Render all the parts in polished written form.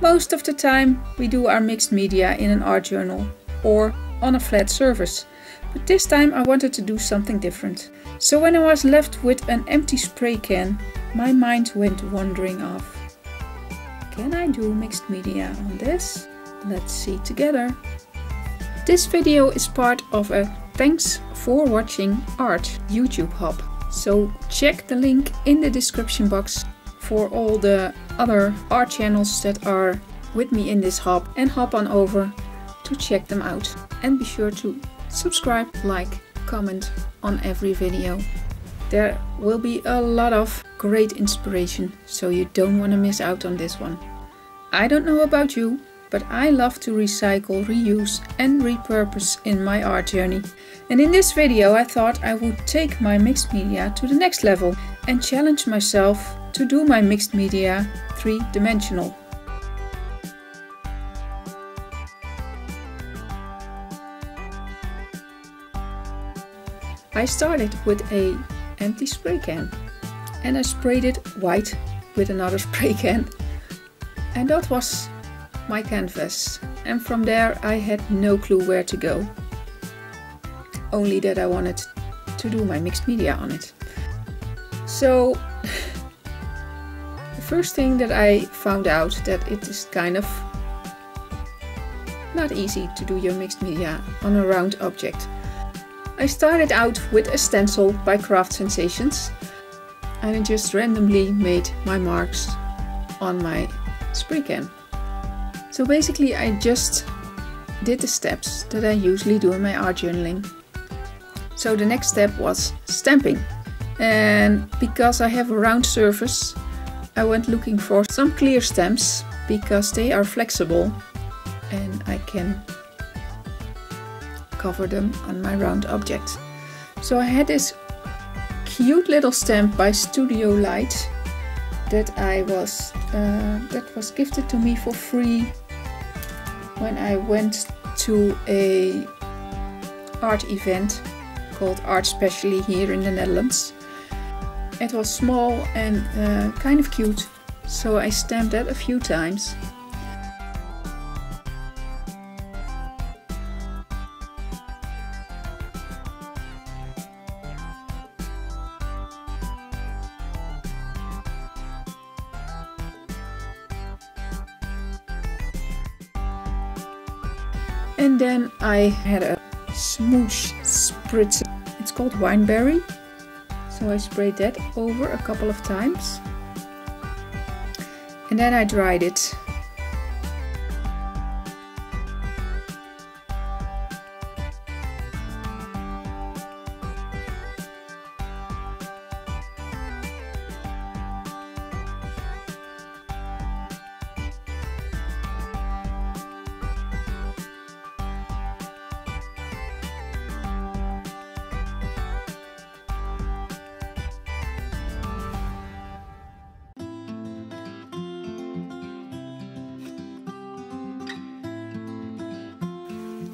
Most of the time we do our mixed media in an art journal or on a flat surface, but this time I wanted to do something different. So when I was left with an empty spray can, my mind went wandering off. Can I do mixed media on this? Let's see together. This video is part of a Thanks for Watching Art YouTube hub. So check the link in the description box for all the other art channels that are with me in this hub, and hop on over to check them out. And be sure to subscribe, like, comment on every video. There will be a lot of great inspiration, so you don't want to miss out on this one. I don't know about you, but I love to recycle, reuse and repurpose in my art journey. And in this video I thought I would take my mixed media to the next level and challenge myself to do my mixed media 3-dimensional. I started with an empty spray can and I sprayed it white with another spray can, and that was my canvas. And from there I had no clue where to go, only that I wanted to do my mixed media on it. So the first thing that I found out that it is kind of not easy to do your mixed media on a round object. I started out with a stencil by Craft Sensations and I just randomly made my marks on my spray can. So basically I just did the steps that I usually do in my art journaling. So the next step was stamping, and because I have a round surface I went looking for some clear stamps because they are flexible and I can cover them on my round object. So I had this cute little stamp by Studio Light that was gifted to me for free when I went to a art event called Art Specially here in the Netherlands. It was small and kind of cute, so I stamped that a few times. And then I had a smoosh spritz. It's called Wineberry. So I sprayed that over a couple of times. And then I dried it.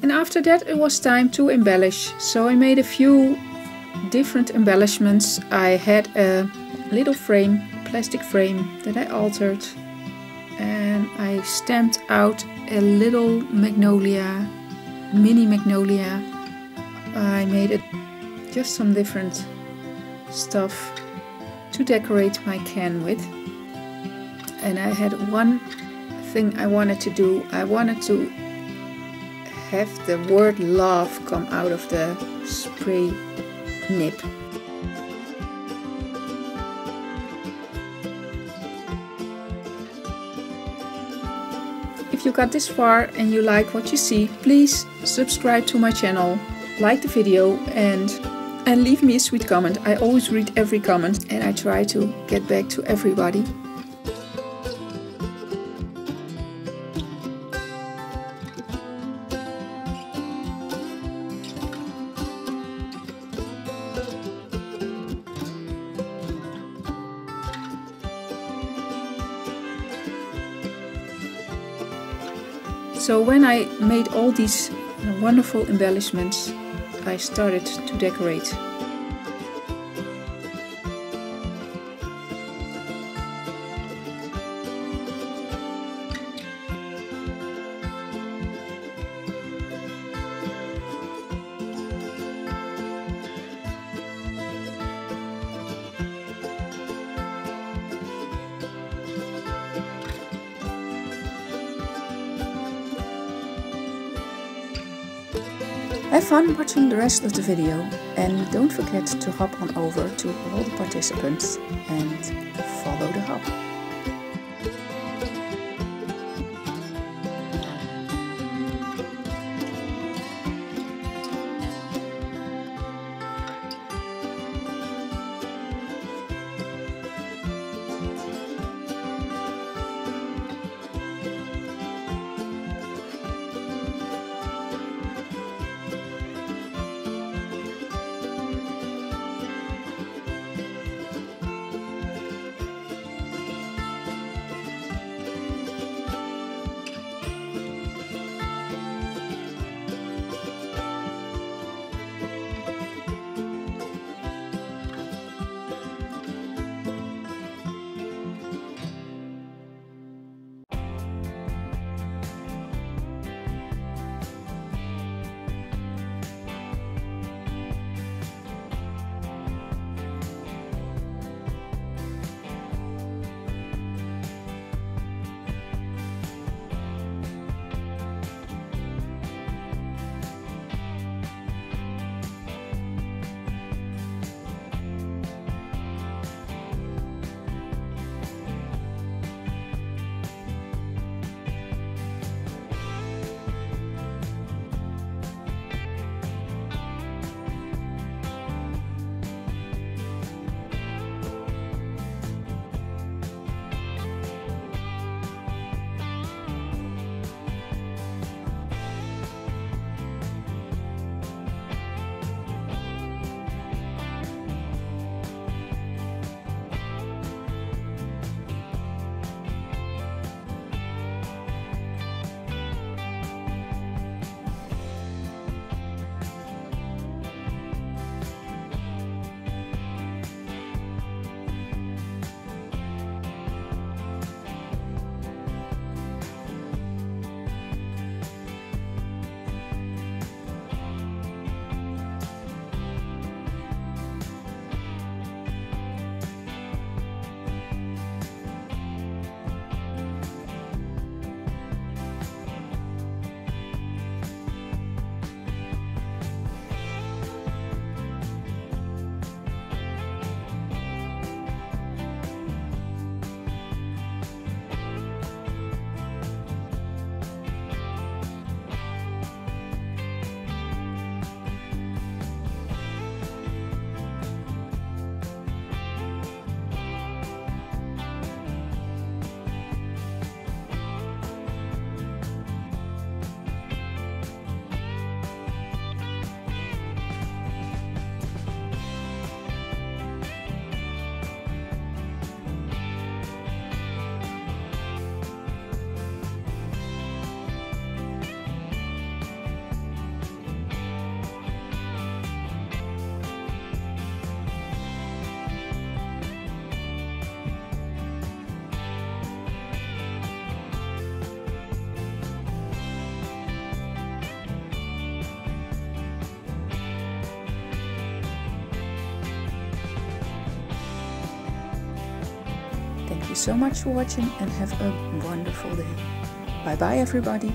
And after that it was time to embellish. So I made a few different embellishments. I had a little frame, plastic frame that I altered, and I stamped out a little magnolia, mini magnolia. I made it just some different stuff to decorate my can with. And I had one thing I wanted to do. I wanted to have the word love come out of the spray nib. If you got this far and you like what you see, please subscribe to my channel, like the video and leave me a sweet comment. I always read every comment and I try to get back to everybody. So when I made all these wonderful embellishments, I started to decorate. Have fun watching the rest of the video and don't forget to hop on over to all the participants and follow the hub. Thank you so much for watching and have a wonderful day. Bye bye everybody.